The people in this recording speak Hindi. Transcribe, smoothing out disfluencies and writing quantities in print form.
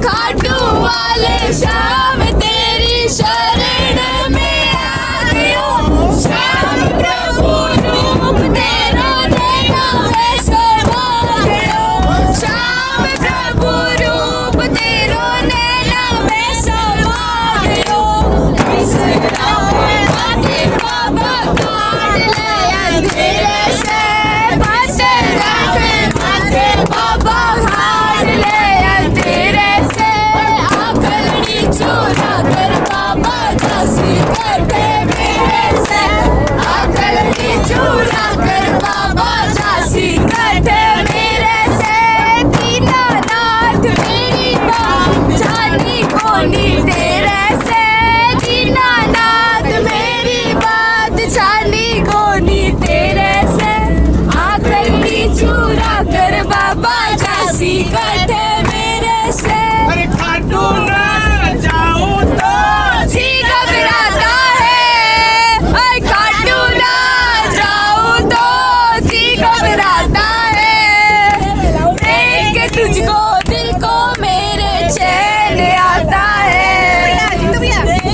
खाटू वाले श्याम तेरी शरण में आ गयो श्याम प्रभु रूप तेरा नैना में समा गयो श्याम प्रभु रूप तेरो नैना में समा गयो माथे बाबा काट ले अंधेरे से बसेरा के माथे बाबा काट ले अंधेरे से आकलनी चूरा कर बाबा दासी करते मेरे से आकलनी चूरा कर बाबा दासी करते मेरे से दीनानाथ मेरी बात जानी कोनी तेरे से दीनानाथ मेरी बात जानी कोनी तेरे से आकलनी चूरा कर बाबा दासी करते मेरे से अरे खाटू ना जाऊं तो जी घबराता है अरे खाटू ना जाऊं तो जी घबराता है देख के तुझको